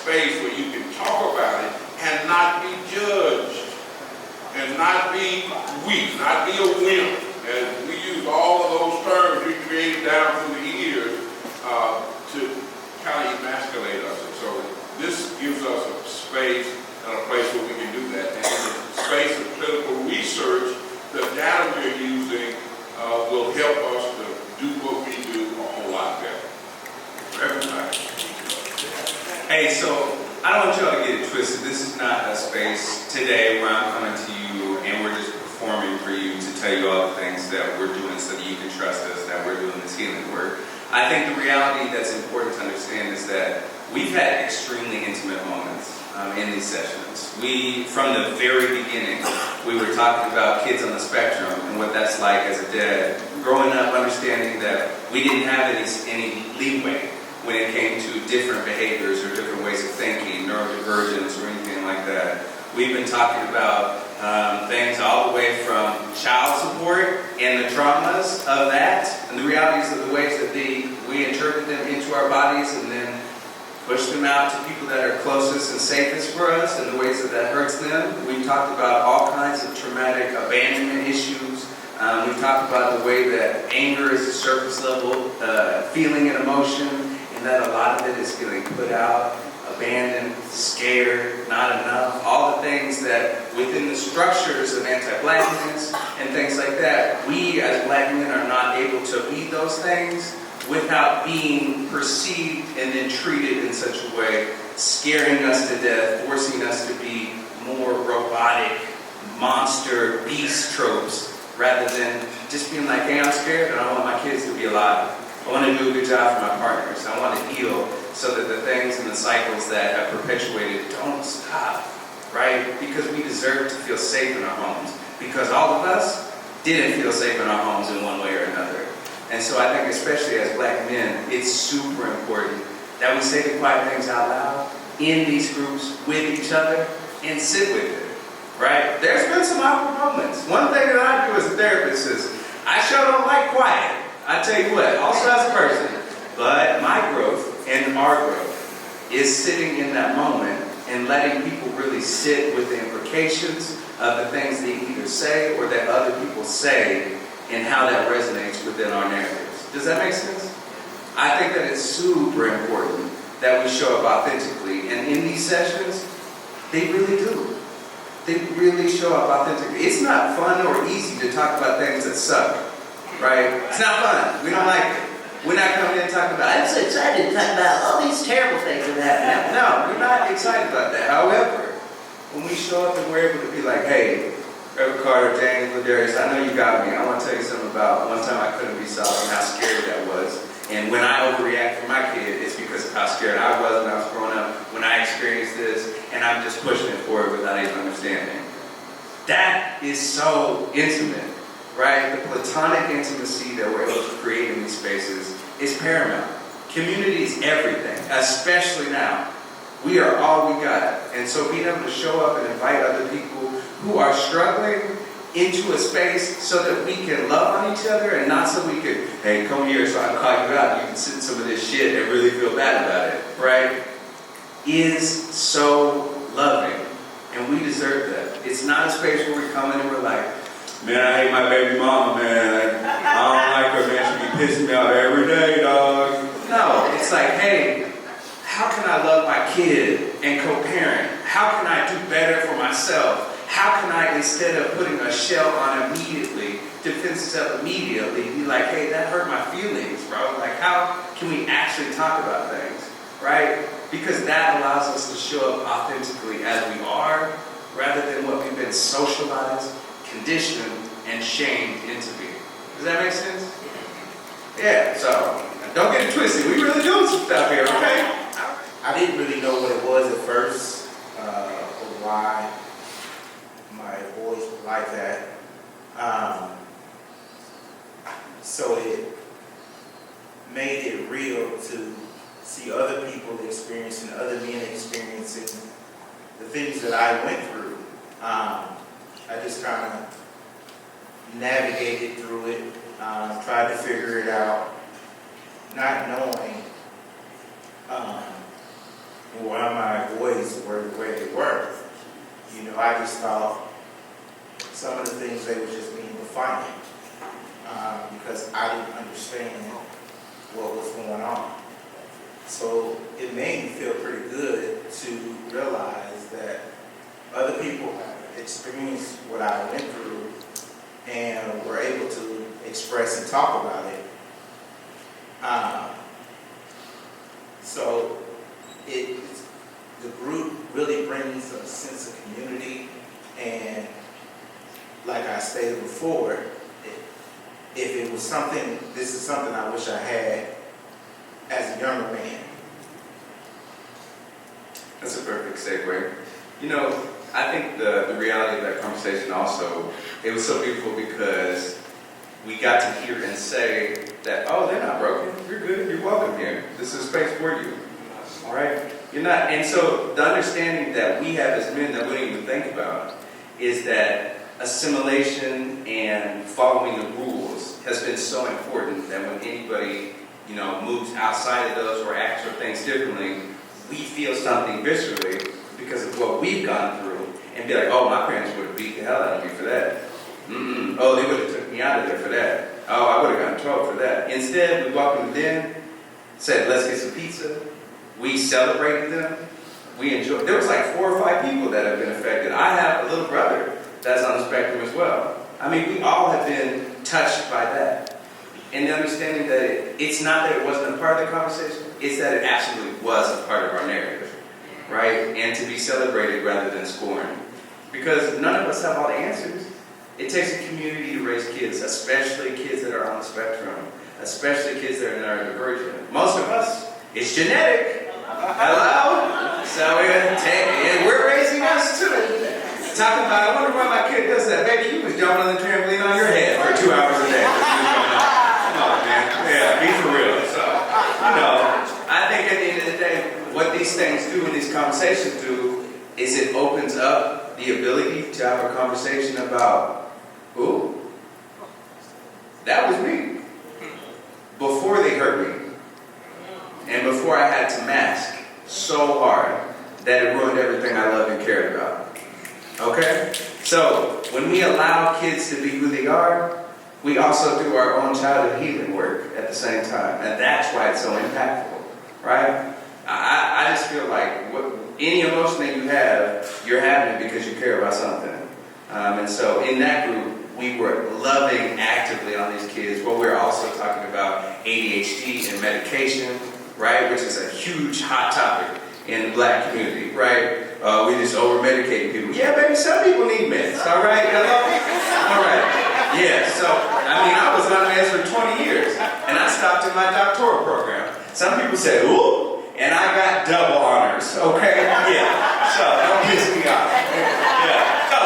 space where you can talk about it and not be judged, and not be weak, not be a wimp. And we use all of those terms we created down through the years to kind of emasculate us. And so this gives us a space and a place where we can do that. And in the space of clinical research, the data we're using will help us to do what we do a whole lot better. Everybody. Hey, so I don't want y'all to get it twisted. This is not a space today where I'm coming to you and we're just performing for you to tell you all the things that we're doing so that you can trust us, that we're doing this healing work. I think the reality that's important to understand is that we've had extremely intimate moments in these sessions. From the very beginning, we were talking about kids on the spectrum and what that's like as a dad. Growing up, understanding that we didn't have any leeway when it came to different behaviors or different ways of thinking, neurodivergence or anything like that. We've been talking about things all the way from child support and the traumas of that, and the realities of the ways that we interpret them into our bodies and then push them out to people that are closest and safest for us, and the ways that hurts them. We've talked about all kinds of traumatic abandonment issues. We've talked about the way that anger is a surface level feeling and emotion, and that a lot of it is feeling put out, abandoned, scared, not enough, all the things that within the structures of anti-blackness and things like that, we as black men are not able to be those things without being perceived and then treated in such a way, scaring us to death, forcing us to be more robotic, monster, beast tropes, rather than just being like, hey, I'm scared and I want my kids to be alive. I want to do a good job for my partners. I want to heal so that the things and the cycles that have perpetuated don't stop, right? Because we deserve to feel safe in our homes. Because all of us didn't feel safe in our homes in one way or another. And so I think especially as black men, it's super important that we say the quiet things out loud in these groups with each other and sit with it, right? There's been some awkward moments. One thing that I do as a therapist is I sure don't like quiet. I tell you what, also as a person, but my growth and our growth is sitting in that moment and letting people really sit with the implications of the things they either say or that other people say and how that resonates within our narratives. Does that make sense? I think that it's super important that we show up authentically, and in these sessions, they really do. They really show up authentically. It's not fun or easy to talk about things that suck, right? It's not fun. We don't like it. We're not coming in talking about, I'm so excited to talk about all these terrible things that happen. No, we're not excited about that. However, when we show up and we're able to be like, hey, Reverend Carter, James, Ladarius, I know you got me. I want to tell you something about one time I couldn't be solid and how scary that was. And when I overreact for my kid, it's because of how scared I was when I was growing up, when I experienced this, and I'm just pushing it forward without even understanding. That is so intimate, right? The platonic intimacy that we're able to create in these spaces is paramount. Community is everything, especially now. We are all we got. And so being able to show up and invite other people who are struggling into a space so that we can love on each other and not so we can, hey, come here so I can call you out. You can sit in some of this shit and really feel bad about it, right? Is so loving. And we deserve that. It's not a space where we come in and we're like, man, I hate my baby mama, man. I don't like her, man. She be pissing me off every day, dog. No, it's like, hey, how can I love my kid and co-parent? How can I do better for myself? How can I, instead of putting a shell on immediately, defend itself immediately, be like, hey, that hurt my feelings, bro. Like, how can we actually talk about things, right? Because that allows us to show up authentically as we are, rather than what we've been socialized, conditioned, and shamed into being. Does that make sense? Yeah, so don't get it twisted. We really doing some stuff here, okay? I didn't really know what it was at first, or why my voice was like that. So it made it real to see other people experiencing, other men experiencing the things that I went through. I just kind of navigated through it, tried to figure it out, not knowing, well, am I I just thought some of the things they were just being defiant because I didn't understand what was going on. So it made me feel pretty good to realize that other people have experienced what I went through and were able to express and talk about it. So the group really brings a sense of community, and like I stated before, if it was something, this is something I wish I had as a younger man. That's a perfect segue. You know, I think the reality of that conversation also, it was so beautiful because we got to hear and say that, oh, they're not broken. You're good. You're welcome here. This is a space for you. All right? You're not. And so the understanding that we have as men that we don't even think about is that assimilation and following the rules has been so important that when anybody, you know, moves outside of those or acts or things differently, we feel something viscerally because of what we've gone through and be like, oh, my parents would have beat the hell out of me for that. Oh, they would have took me out of there for that. Oh, I would have gotten in trouble for that. Instead, we welcomed them in, said, let's get some pizza. We celebrated them. We enjoyed. There was like 4 or 5 people that have been affected. I have a little brother that's on the spectrum as well. I mean, we all have been touched by that. And the understanding that it's not that it wasn't a part of the conversation, it's that it absolutely was a part of our narrative, right? And to be celebrated rather than scorned. Because none of us have all the answers. It takes a community to raise kids, especially kids that are on the spectrum, especially kids that are neurodivergent. Most of us, it's genetic. Hello? So we're raising us too. Talking about, I wonder why my kid does that. Baby, you was jumping on the trampoline on your head for 2 hours a day. Come on, man. Yeah, be for real. So, you know, I think at the end of the day, what these things do and these conversations do is it opens up the ability to have a conversation about, ooh, that was me. Before they hurt me. And before I had to mask so hard that it ruined everything I loved and cared about. Okay? So, when we allow kids to be who they are, we also do our own childhood healing work at the same time. And that's why it's so impactful. Right? I just feel like any emotion that you have, you're having it because you care about something. And so in that group, we were loving actively on these kids. But we're also talking about ADHD and medication, right? Which is a huge hot topic in the black community, right? We just over-medicating people. Yeah, baby, some people need meds, all right? Hello? All right. Yeah, so, I mean, I was on meds for 20 years, and I stopped in my doctoral program. Some people say, ooh, and I got double honors, okay? Yeah, so don't piss me off. Yeah, so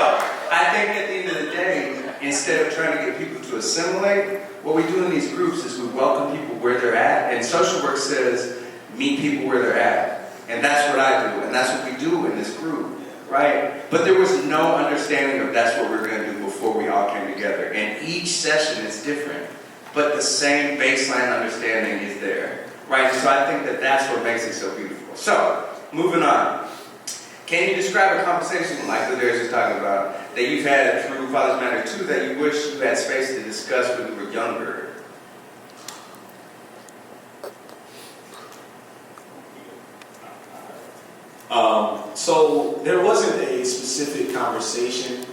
I think at the end of the day, instead of trying to get people to assimilate, what we do in these groups is we welcome people where they're at, and social work says, meet people where they're at. And that's what I do, and that's what we do in this group, right? But there was no understanding of that's what we were going to do before we all came together. And each session is different, but the same baseline understanding is there, right? So I think that that's what makes it so beautiful. So, moving on. Can you describe a conversation like the Darius was talking about that you've had through Father's Matter 2 that you wish you had space to discuss when you were younger? So there wasn't a specific conversation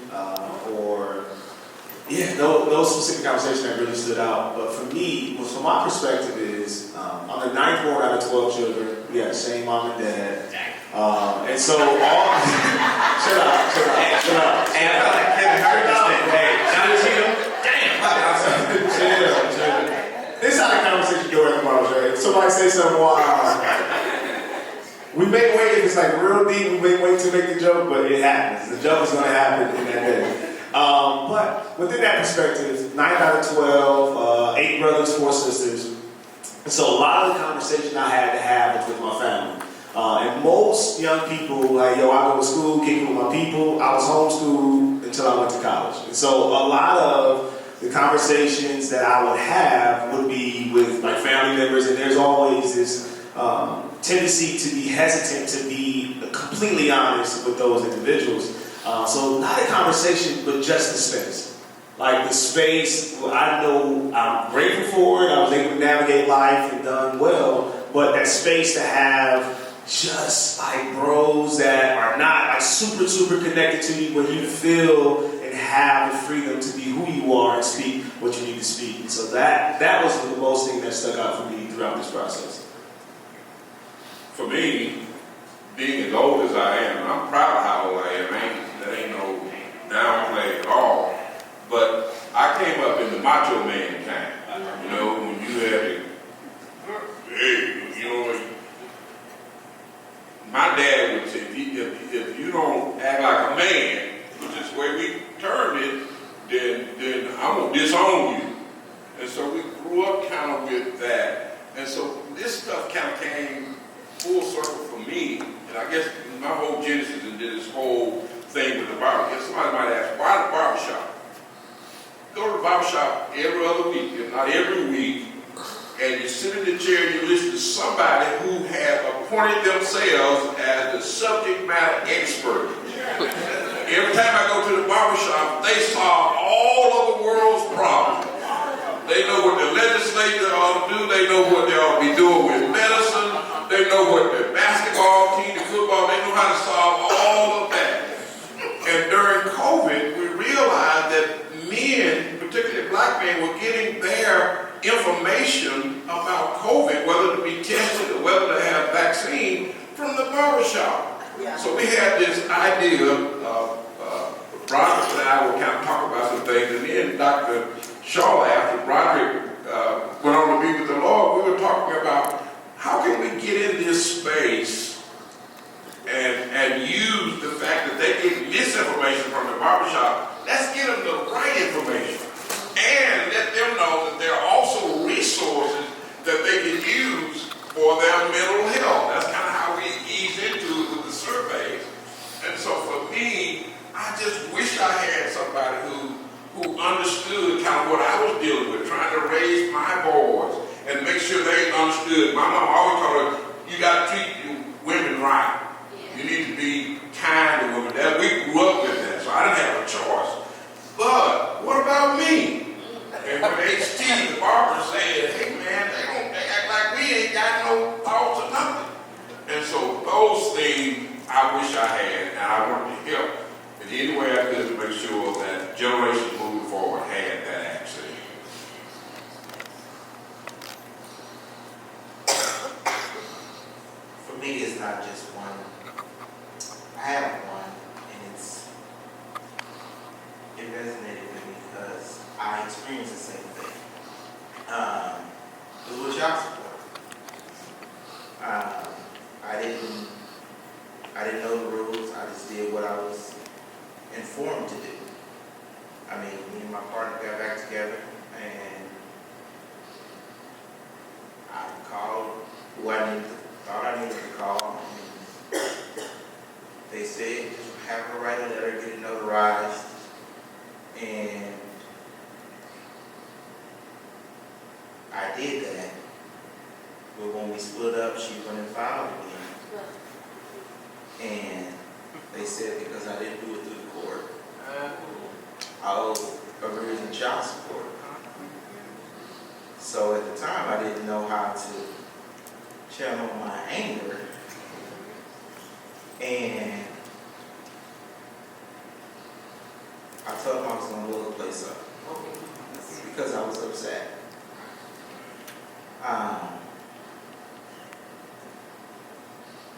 no specific conversation that really stood out. But for me, from my perspective is, I'm the 9th born out of 12 children. We had the same mom and dad. And so all... Shut up. And I felt like Kevin Hart just said, hey, chill. This is how the conversation go at the bars, right? Somebody say something wild. We may wait if it's like real deep, we may wait to make the joke, but it happens. The joke is going to happen in that day. But within that perspective, 9 out of 12, 8 brothers, 4 sisters. And so a lot of the conversation I had to have was with my family. And most young people, like, I go to school, kicking with my people. I was homeschooled until I went to college. And so a lot of the conversations that I would have would be with my family members, and there's always this tendency to be hesitant to be completely honest with those individuals. So not a conversation, but just the space. Like the space, well, I know I'm grateful for it. I was able to navigate life and done well. But that space to have just like bros that are not like super connected to you, where you feel and have the freedom to be who you are and speak what you need to speak. And so that was the most thing that stuck out for me throughout this process. For me, being as old as I am, and I'm proud of how old I am, that ain't no downplay at all. But I came up in the macho man time. You know, when you had to, hey, you know, my dad would say, if you don't act like a man, which is the way we termed it, then I'm going to disown you. And so we grew up kind of with that. And so this stuff kind of came full circle for me. And I guess my whole genesis and did this whole thing with the barbershop. Somebody might ask, why the barbershop? Go to the barbershop every other week, if not every week, and you sit in the chair and you listen to somebody who has appointed themselves as the subject matter expert. Every time I go to the barbershop, they solve all of the world's problems. They know what the legislature ought to do. They know what they ought to be doing with medicine. They know what the basketball team, the football, they know how to solve all of that. And during COVID, we realized that men, particularly black men, were getting their information about COVID, whether to be tested or whether to have vaccine, from the barbershop. Yeah. So we had this idea, Broderick and I would kind of talk about some things, and then Dr. Shaw, after Broderick went on to be with the Lord, we were talking about how can we get in this space and use the fact that they get misinformation from the barbershop. Let's get them the right information and let them know that there are also resources that they can use for their mental health. That's kind of how we ease into it with the surveys. And so for me, I just wish I had somebody who understood kind of what I was dealing with, trying to raise my boys and make sure they understood. My mom always told her, you got to treat women right. You need to be kind to women. That we grew up with that, so I didn't have a choice. But what about me? And when HT, the barber, said, hey man, they act like we ain't got no thoughts or nothing. And so those things I wish I had, and I wanted to help in any way I could to make sure that generations moving forward had that access. For me, it's not just one. I have one, and it resonated with me because I experienced the same thing. It was child support. I didn't know the rules. I just did what I was informed to do. I mean, me and my partner got back together, and I called who I thought I needed to call. And they said, just have her write a letter, get it notarized, and I did that. But when we split up, she went and filed again. And they said because I didn't do it through the court, I owed arrears in child support. So at the time, I didn't know how to channel my anger. And I told them I was going to blow the place up because I was upset.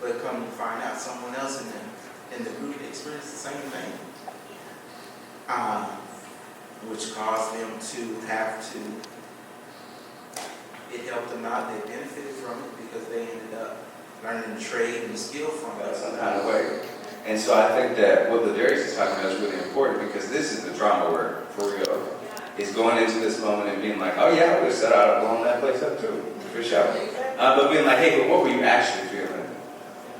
But come to find out, someone else in the group experienced the same thing, which caused them to have to. It helped them out. They benefited from it because they ended up learning the trade and the skill from it. Some kind of way. And so I think that what Ladarius is talking about is really important because this is the drama work, for real. It's going into this moment and being like, oh yeah, I would have set out blowing that place up too, for sure. But being like, hey, but what were you actually feeling?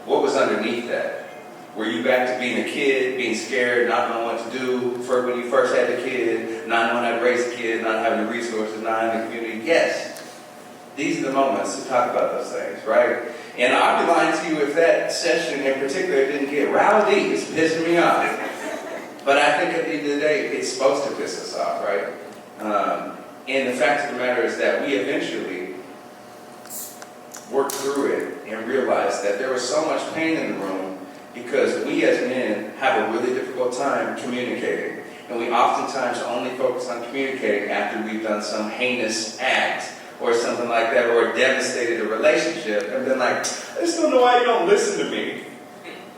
What was underneath that? Were you back to being a kid, being scared, not knowing what to do when you first had the kid, not knowing how to raise a kid, not having the resources, not having the community? Yes. These are the moments to talk about those things, right? And I'd be lying to you if that session in particular didn't get rowdy. It's pissing me off. But I think at the end of the day, it's supposed to piss us off, right? And the fact of the matter is that we eventually worked through it and realized that there was so much pain in the room because we as men have a really difficult time communicating. And we oftentimes only focus on communicating after we've done some heinous act or something like that, or devastated a relationship, and been like, I just don't know why you don't listen to me.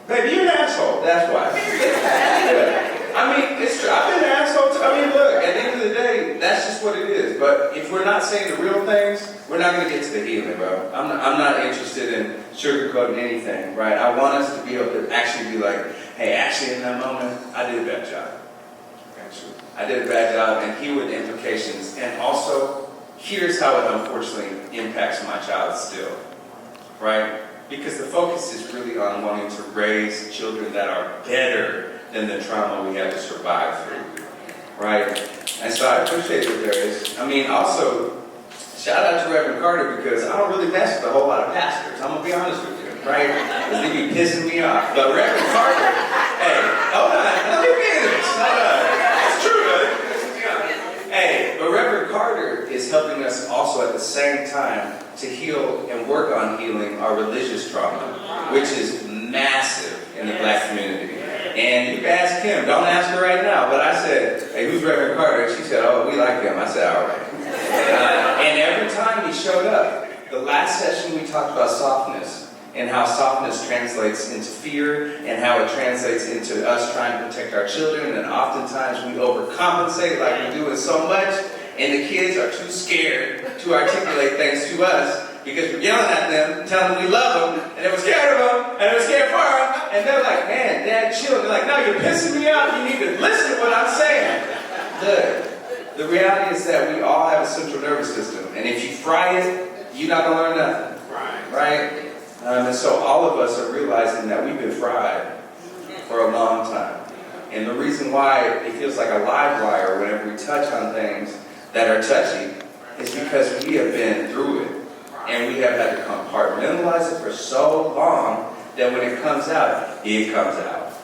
Baby, you're an asshole. That's why. Yeah. I mean, it's true. I've been an asshole too. I mean, look, at the end of the day, that's just what it is. But if we're not saying the real things, we're not going to get to the healing, bro. I'm not interested in sugarcoating anything, right? I want us to be able to actually be like, hey, actually in that moment, I did a bad job. Actually, I did a bad job, and here were the implications. And also, here's how it unfortunately impacts my child still, right? Because the focus is really on wanting to raise children that are better than the trauma we had to survive through, right? And so I appreciate what there is. I mean, also, shout out to Reverend Carter, because I don't really mess with a whole lot of pastors. I'm going to be honest with you, right? Because they be pissing me off. But Reverend Carter, hey, hold on, let me finish. Hold on. It's true, though. Hey, but Reverend Carter is helping us also at the same time to heal and work on healing our religious trauma, which is massive in the Black community. And you can ask him, don't ask her right now, but I said, hey, who's Reverend Carter? And she said, oh, we like him. I said, all right. And every time he showed up, the last session we talked about softness, and how softness translates into fear, and how it translates into us trying to protect our children, and oftentimes we overcompensate like we're doing so much, and the kids are too scared to articulate things to us, because we're yelling at them, telling them we love them, and they were scared of them, and they were scared for them, and they're like, man, Dad, chill. They're like, no, you're pissing me off. You need to listen to what I'm saying. The reality is that we all have a central nervous system, and if you fry it, you're not going to learn nothing. Right? And so all of us are realizing that we've been fried for a long time. And the reason why it feels like a live wire whenever we touch on things that are touchy is because we have been through it. And we have had to compartmentalize it for so long that when it comes out, it comes out.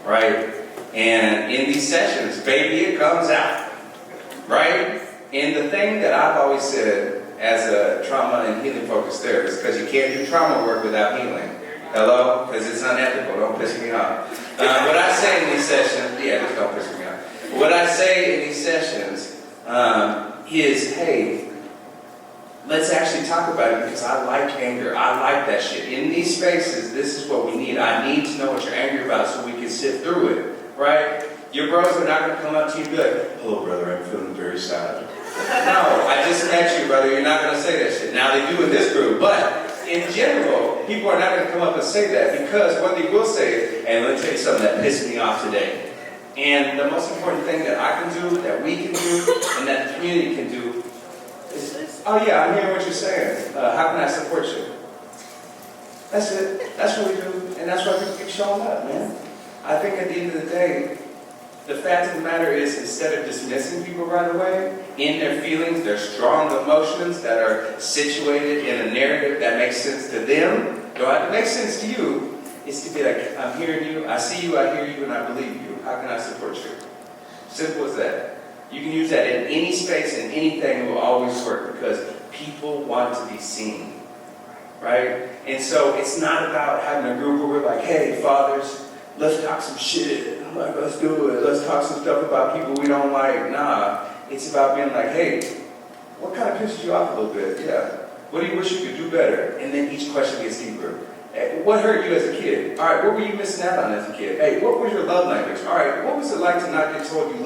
Right? And in these sessions, baby, it comes out. Right? And the thing that I've always said as a trauma and healing focused therapist, because you can't do trauma work without healing. Hello? Because it's unethical. Don't piss me off. What I say in these sessions, just don't piss me off. What I say in these sessions is, hey, let's actually talk about it, because I like anger. I like that shit. In these spaces, this is what we need. I need to know what you're angry about so we can sit through it, right? Your bros are not going to come up to you and be like, hello, brother, I'm feeling very sad. No, I just met you, brother. You're not going to say that shit. Now they do in this group, but in general, people are not going to come up and say that, because what they will say is, hey, let me tell you something that pissed me off today. And the most important thing that I can do, that we can do, and that the community can do is, oh yeah, I'm hearing what you're saying. How can I support you? That's it. That's what we do. And that's why people keep showing up, man. I think at the end of the day, the fact of the matter is, instead of dismissing people right away, in their feelings, their strong emotions that are situated in a narrative that makes sense to them, don't have to make sense to you, is to be like, I'm hearing you, I see you, I hear you, and I believe you. How can I support you? Simple as that. You can use that in any space, and anything will always work, because people want to be seen. Right? And so it's not about having a group where we're like, hey, fathers, let's talk some shit. I'm like, let's do it. Let's talk some stuff about people we don't like. Nah. It's about being like, hey, what kind of pisses you off a little bit? Yeah. What do you wish you could do better? And then each question gets deeper. Hey, what hurt you as a kid? All right, what were you missing out on as a kid? Hey, what was your love language? All right, what was it like to not get told you're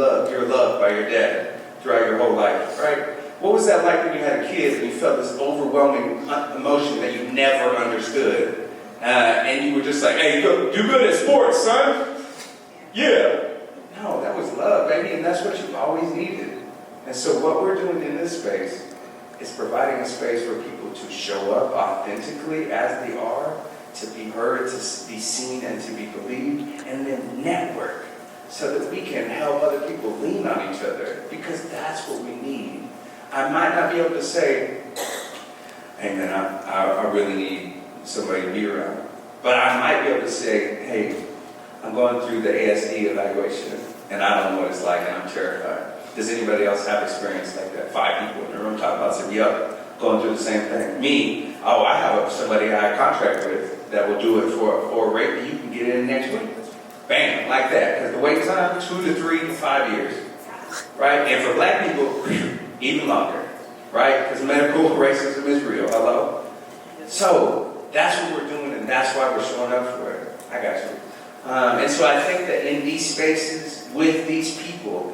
loved by your dad throughout your whole life? Right? What was that like when you had a kid and you felt this overwhelming emotion that you never understood? And you were just like, hey, do good at sports, son. Yeah. No, that was love, baby, and that's what you've always needed. And so what we're doing in this space is providing a space for people to show up authentically as they are, to be heard, to be seen, and to be believed, and then network so that we can help other people lean on each other, because that's what we need. I might not be able to say, hey man, I really need somebody to be around. But I might be able to say, hey, I'm going through the ASD evaluation. and I don't know what it's like, and I'm terrified. Does anybody else have experience like that? 5 people in the room talk about, saying, yep, going through the same thing. Me, I have somebody I contract with that will do it for a rate that you can get in next week. Bam, like that. Because the wait time, 2 to 3 to 5 years. Right? And for black people, even longer. Right? Because medical racism is real. Hello? So, that's what we're doing, and that's why we're showing up for it. I got you. And so I think that in these spaces, with these people,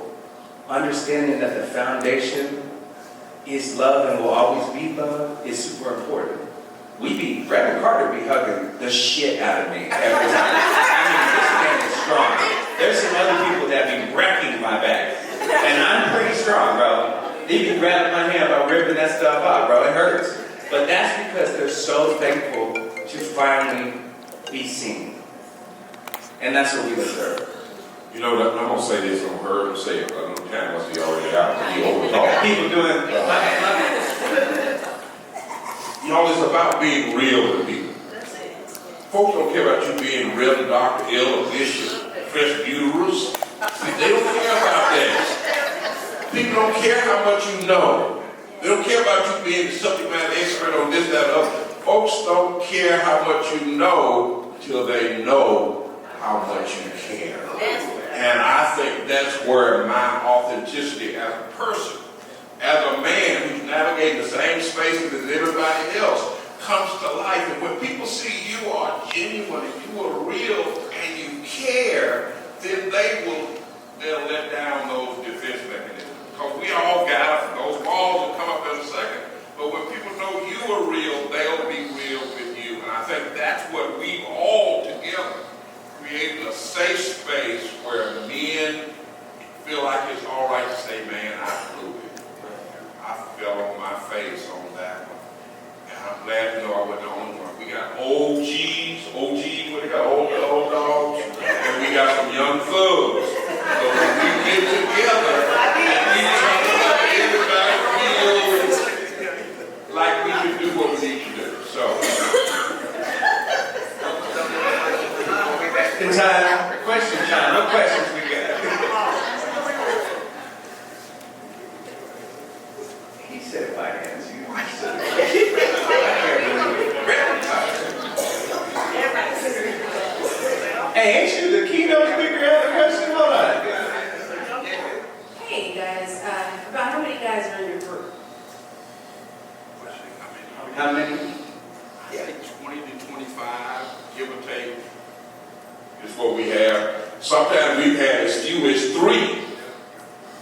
understanding that the foundation is love and will always be love is super important. Reverend Carter be hugging the shit out of me every time. I mean, this man is strong. There's some other people that be wrecking my back. And I'm pretty strong, bro. They be grabbing my hand about ripping that stuff out, bro. It hurts. But that's because they're so thankful to finally be seen. And that's what we deserve. You know, I'm going to say this, I'm heard him say it, but I know time must be already out. He overtalked. People doing You know, it's about being real with people. Folks don't care about you being Reverend Dr. L. or Bishop, Fresh Uterus. They don't care about that. People don't care how much you know. They don't care about you being the subject matter expert on this, that, or other. Folks don't care how much you know till they know how much you care. And I think that's where my authenticity as a person, as a man who's navigating the same spaces as everybody else, comes to life. And when people see you are genuine and you are real and you care, then they'll let down those defense mechanisms. Because we all got it. Those walls will come up in a second. But when people know you are real, they'll be real with you. And I think that's what we've all together created, a safe space where men feel like it's all right to say, man, I blew it. I fell on my face on that one. And I'm glad to know I wasn't the only one. We got OGs, what they got, old dogs, and we got some young thugs. So when we get together, and we try to let everybody feel like we can do what we need to do. So. Question time. What questions we got? He said finance. You said Hey, ain't you the keynote speaker of the question? Hold on. Hey guys, about how many guys are in your group? How many? I think 20 to 25, give or take, is what we have. Sometimes we've had as few as 3,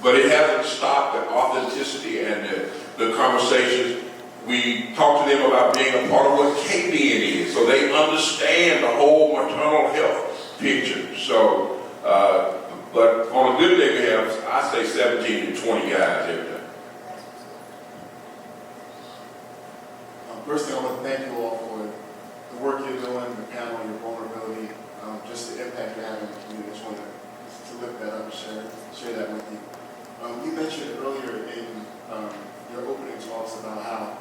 but it hasn't stopped the authenticity and the conversations. We talk to them about being a part of what KBN is, so they understand the whole maternal health picture. So, but on a good day we have, I say 17 to 20 guys every day. First thing, I want to thank you all for the work you're doing, the panel, your vulnerability, just the impact you're having in the community. I just want to lift that up and share that with you. You mentioned earlier in your opening talks about how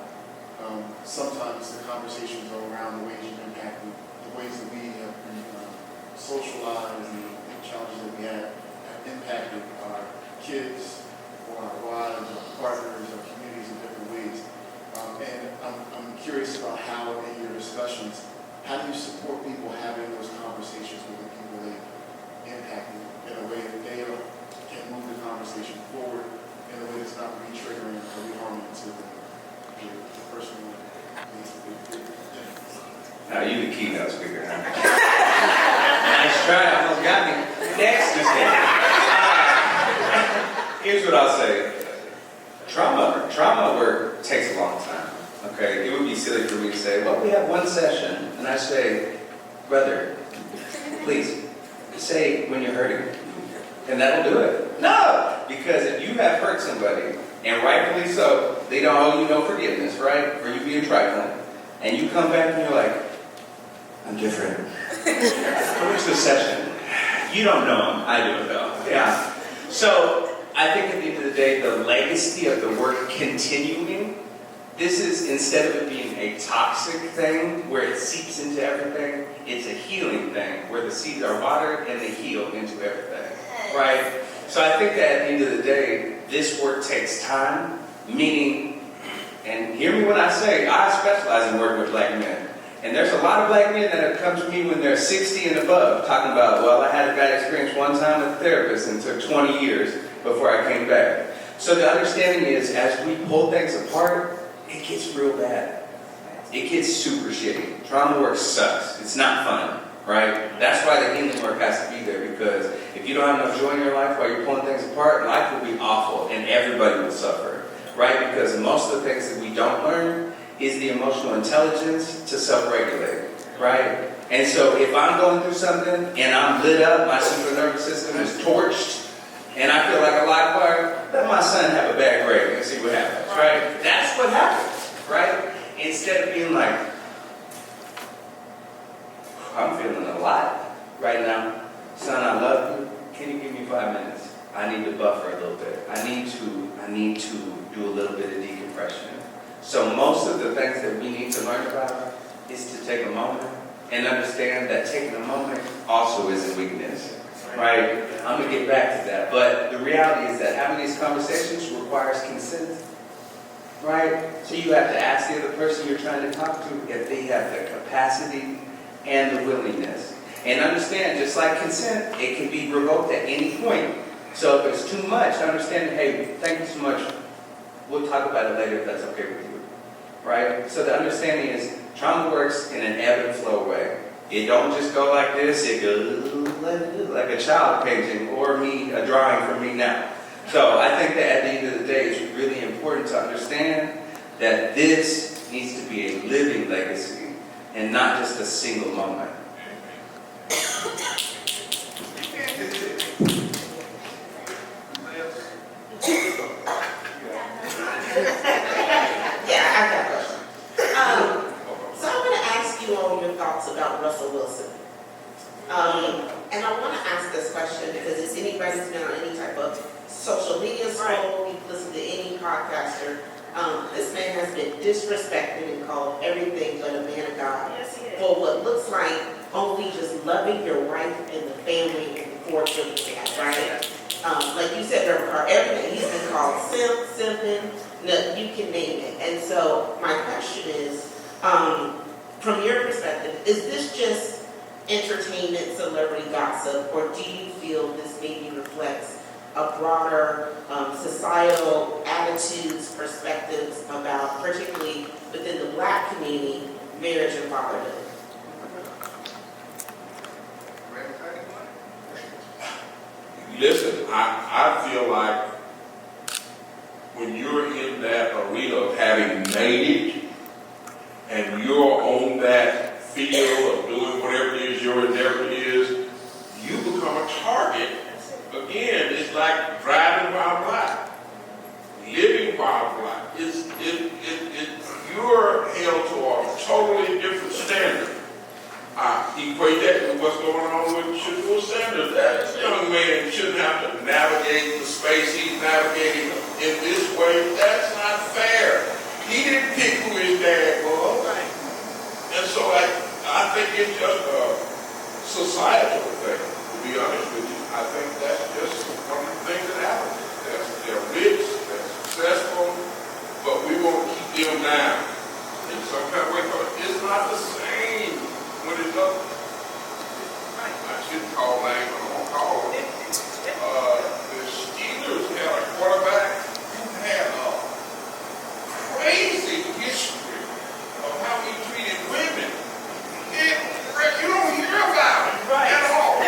sometimes the conversations are around the ways you've impacted, the ways that we have been socialized, and the challenges that we have impacted our kids, or our wives, our partners, our communities in different ways. And I'm curious about how in your discussions, how do you support people having those conversations with the people they impacted in a way that they can move the conversation forward in a way that's not re-triggering or reharming to the person who needs to be. Now you the keynote speaker. Nice try, almost got me. Next is here's what I'll say. Trauma work takes a long time. Okay, it would be silly for me to say, well, we have one session, and I say, brother, please say when you're hurting, and that'll do it. No, because if you have hurt somebody, and rightfully so, they don't owe you no forgiveness, right? For you being trifling, and you come back and you're like, I'm different. Where's the session? You don't know him. I do though. Yeah. So I think at the end of the day, the legacy of the work continuing, this is, instead of it being a toxic thing where it seeps into everything, it's a healing thing where the seeds are watered and they heal into everything. right? So I think that at the end of the day, this work takes time, meaning, and hear me when I say, I specialize in working with black men. And there's a lot of black men that have come to me when they're 60 and above, talking about, well, I had a bad experience one time with a therapist and it took 20 years before I came back. So the understanding is, as we pull things apart, it gets real bad. It gets super shitty. Trauma work sucks. It's not fun, right? That's why the healing work has to be there, because if you don't have enough joy in your life while you're pulling things apart, life will be awful and everybody will suffer, right? Because most of the things that we don't learn is the emotional intelligence to self-regulate, right? And so if I'm going through something and I'm lit up, my central nervous system is torched, and I feel like a live fire, let my son have a bad grade and see what happens, right? That's what happens, right? Instead of being like, I'm feeling a lot right now. Son, I love you. Can you give me 5 minutes? I need to buffer a little bit. I need to do a little bit of decompression. So most of the things that we need to learn about is to take a moment and understand that taking a moment also is a weakness, right? I'm going to get back to that. But the reality is that having these conversations requires consent, right? So you have to ask the other person you're trying to talk to if they have the capacity and the willingness. And understand, just like consent, it can be revoked at any point. So if it's too much, understand, hey, thank you so much. We'll talk about it later if that's okay with you, right? So the understanding is trauma works in an ebb and flow way. It don't just go like this. It goes like a child painting or a drawing from me now. So I think that at the end of the day, it's really important to understand that this needs to be a living legacy and not just a single moment. Yeah, I got a question. So I want to ask you on your thoughts about Russell Wilson. And I want to ask this question because if anybody's been on any type of social media scroll, you've listened to any podcaster, this man has been disrespected and called everything but a man of God. Yes, he is. For what looks like only just loving your wife and the family and the 4 children they have, right? Like you said, everything. He's been called simping, you can name it. And so my question is, from your perspective, is this just entertainment, celebrity gossip, or do you feel this maybe reflects a broader societal attitudes, perspectives about, particularly within the Black community, marriage and fatherhood? Listen, I feel like when you're in that arena of having made it and you're on that field of doing whatever it is your endeavor is, you become a target. Again, it's like driving while black, living while black. You're held to a totally different standard. Equate that with what's going on with Shakur Sanders. That young man shouldn't have to navigate the space he's navigating in this way. That's not fair. He didn't pick who his dad was. And so I think it's just a societal thing, to be honest with you. I think that's just one of the things that happens. They're rich, they're successful, but we won't keep them down in some kind of way. It's not the same. When it's up, I shouldn't call names, I won't call them. The Steelers had a quarterback who had a crazy history of how he treated women. You don't hear about it at all.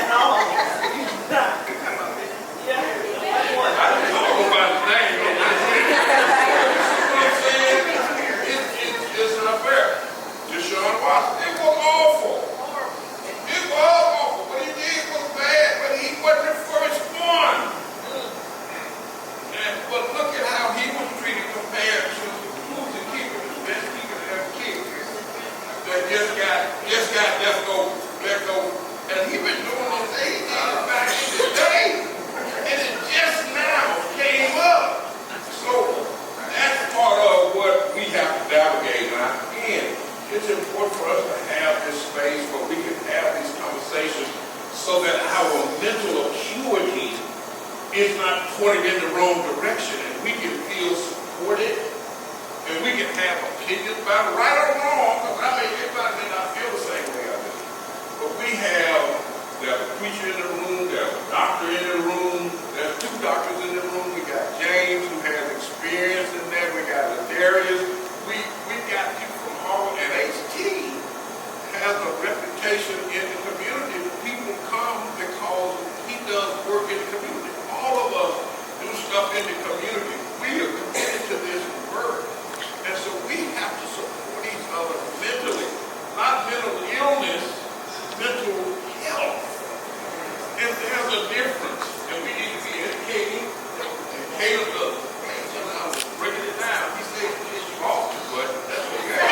I didn't talk about his name. You know what I'm saying? It's not fair. Deshaun Watson, it was awful. It was awful. What he did was bad, but he wasn't the first one. But look at how he was treated compared to who's the kicker, the best kicker that ever kicked. That just got let go. And he been doing this 8 years back in the day. And it just now came up. So that's part of what we have to navigate. Now, again, it's important for us to have this space where we can have these conversations so that our mental acuity it's not pointed in the wrong direction, and we can feel supported, and we can have opinions about it, right or wrong, because I mean, everybody may not feel the same way I do. But there's a preacher in the room, there's a doctor in the room, there's 2 doctors in the room, we got James who has experience in that, we got Darius, we got people from Harvard, and HT has a reputation in the community. People come because he does work in the community. All of us do stuff in the community. We are committed to this work. And so we have to support each other mentally. Not mental illness, mental health. And there's a difference. And we need to be educating. And Caleb does. I was breaking it down. He said, you lost it, but that's okay.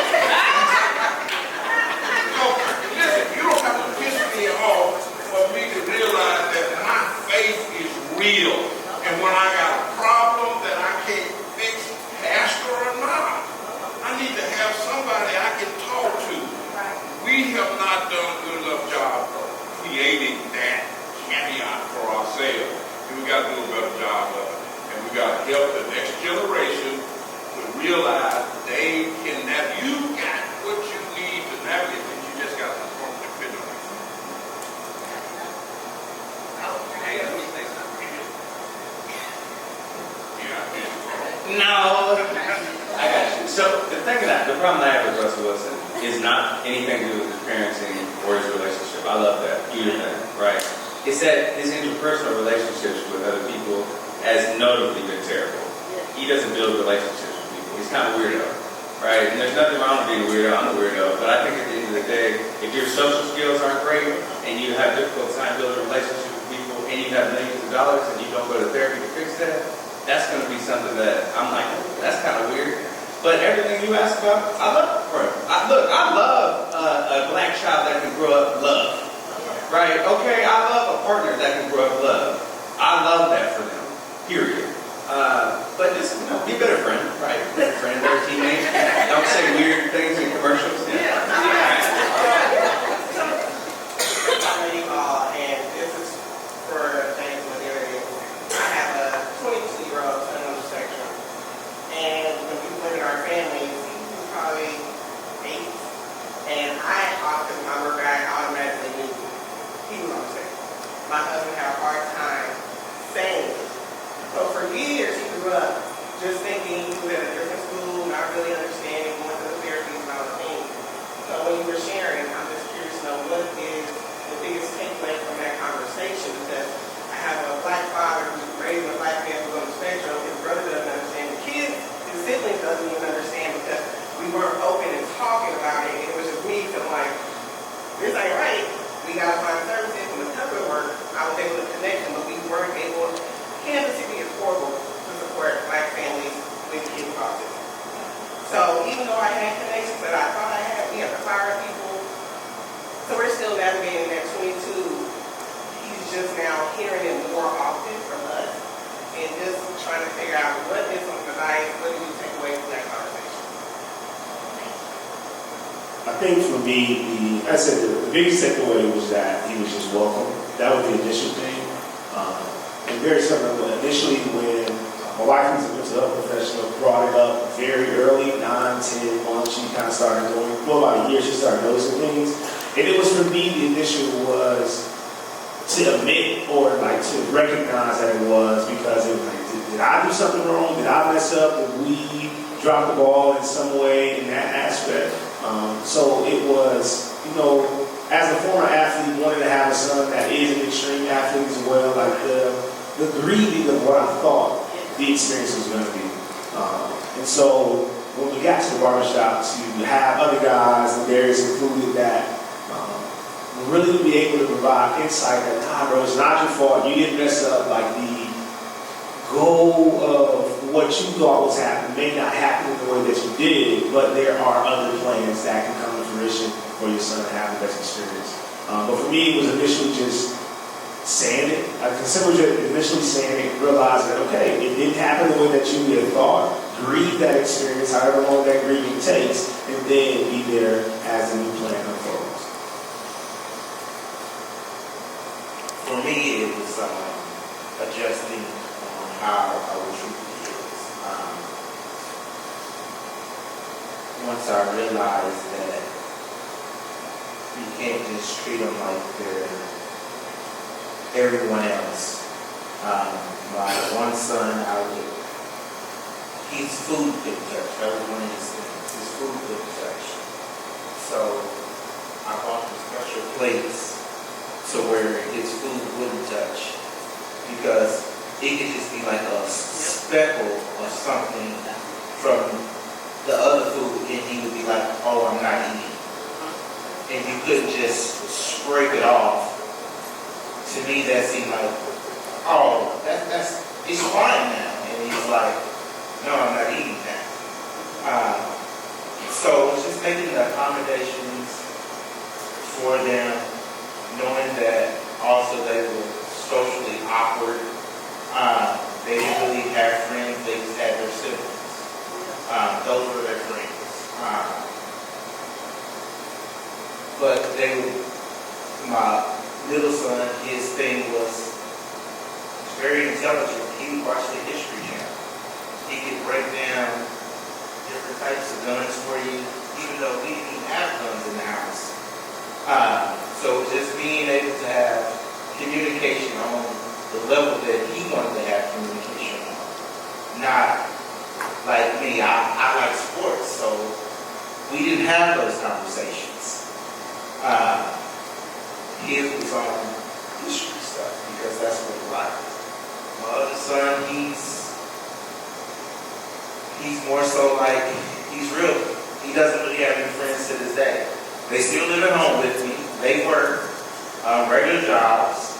So, listen, you don't have to piss me off for me to realize that my faith is real. And when I got a problem that I can't fix, pastor or not, I need to have somebody I can talk to. We have not done a good enough job of creating that caveat for ourselves. And we got to do a better job of it. And we got to help the next generation to realize they can navigate. You got what you need to navigate. You just got to perform the depend on it. Hey, let me say something. Yeah, No. I got you. So the problem I have with Russell Wilson is not anything to do with his parenting or his relationship. I love that. You do that, right? It's that his interpersonal relationships with other people has notably been terrible. He doesn't build relationships with people. He's kind of weirdo, right? And there's nothing wrong with being a weirdo. I'm a weirdo. But I think at the end of the day, if your social skills aren't great and you have difficult time building relationships with people and you have millions of dollars and you don't go to therapy to fix that, that's going to be something that I'm like, that's kind of weird. But everything you ask about, I love for him. I love a black child that can grow up love. Right? Okay, I love a partner that can grow up love. I love that for them. Period. But just, be a better friend, right? Better friend, better teammate. Don't say weird things in commercials. Yeah. And this is for James Malaria. I have a 22-year-old son on the spectrum. And when people look at our families, he's probably 8. And my work guy automatically knew he was on the spectrum. My husband had a hard time saying it. So for years, he grew up just thinking he was at a different school, not really understanding, going to the therapies and all the things. So when you were sharing, I'm just curious to know what is the biggest takeaway from that conversation, because I have a black father who's raising a black man who's on the spectrum. His brother doesn't understand. The kids, his siblings doesn't even understand because we weren't open and talking about it. It was just me feeling like, this ain't right. We got to find services and the template work. I was able to connect them, but we weren't able. Kansas City is horrible to support black families with kids with autism. So even though I had connections that I thought I had, we have to fire people. So we're still navigating that 22. He's just now hearing it more often from us and just trying to figure out what is some advice, what do you take away from that conversation? I think for me, the biggest takeaway was that he was just welcome. That was the initial thing. And very similar, initially when my wife was a mental health professional, brought it up very early, 9, 10 months, she kind of started going, well, about a year, she started noticing things. And it was for me, the initial was to admit or like to recognize that it was, because it was like, did I do something wrong? Did I mess up? Did we drop the ball in some way in that aspect? So it was, as a former athlete, wanted to have a son that is an extreme athlete as well, like the grieving of what I thought the experience was going to be. And so when we got to the barbershop to have other guys, and Darius included, that really to be able to provide insight that, nah, bro, it's not your fault. You didn't mess up. Like, the goal of what you thought was happening may not happen in the way that you did, but there are other plans that can come to fruition for your son to have the best experience. But for me, it was initially just saying it. I considered it initially saying it, realize that, okay, it didn't happen the way that you had thought. Grieve that experience, however long that grieving takes, and then be there as the new plan unfolds. For me, it was adjusting once I realized that you can't just treat them like they're everyone else. My one son, his food couldn't touch. That was one of his things. His food couldn't touch. So I bought the special plates to where his food wouldn't touch, because it could just be like a speckle or something from the other food, and he would be like, "Oh, I'm not eating," and you couldn't just scrape it off. To me, that seemed like, "Oh, it's fine now," and he's like, "No, I'm not eating that." So it's just making the accommodations for them, knowing that also they were socially awkward. They didn't really have friends, they just had their siblings. Those were their friends. But my middle son, his thing was very intelligent. He would watch the History Channel. He could break down different types of guns for you, even though we didn't even have guns in the house. So just being able to have communication on the level that he wanted to have communication on. Not like me, I like sports, so we didn't have those conversations. His was on history stuff, because that's what he liked. My other son, he's more so like, he's real. He doesn't really have any friends to this day. They still live at home with me. They work regular jobs.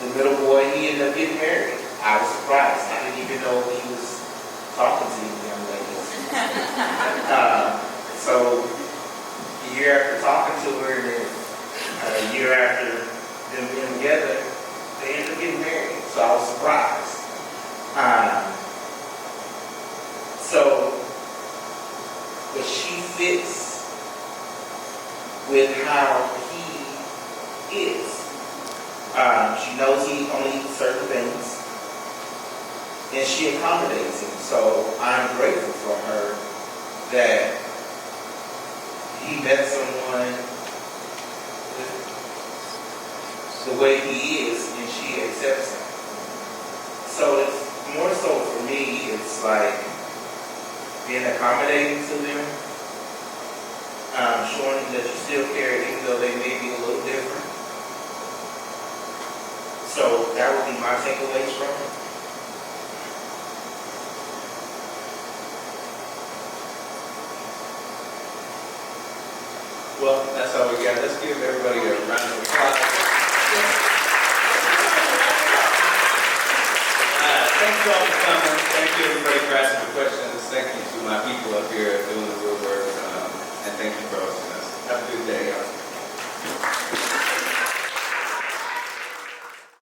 The middle boy, he ended up getting married. I was surprised. I didn't even know he was talking to these young ladies. So a year after talking to her, and then a year after them being together, they ended up getting married. So I was surprised. But she fits with how he is. She knows he only eats certain things, and she accommodates him. So I'm grateful for her that he met someone the way he is, and she accepts him. So it's more so for me, it's like being accommodating to them, showing them that you still care even though they may be a little different. So that would be my takeaways from it. Well, that's all we got. Let's give everybody a round of applause. Thank you all for coming. Thank you everybody for asking the questions. Thank you to my people up here doing the real work. And thank you for hosting us. Have a good day, y'all.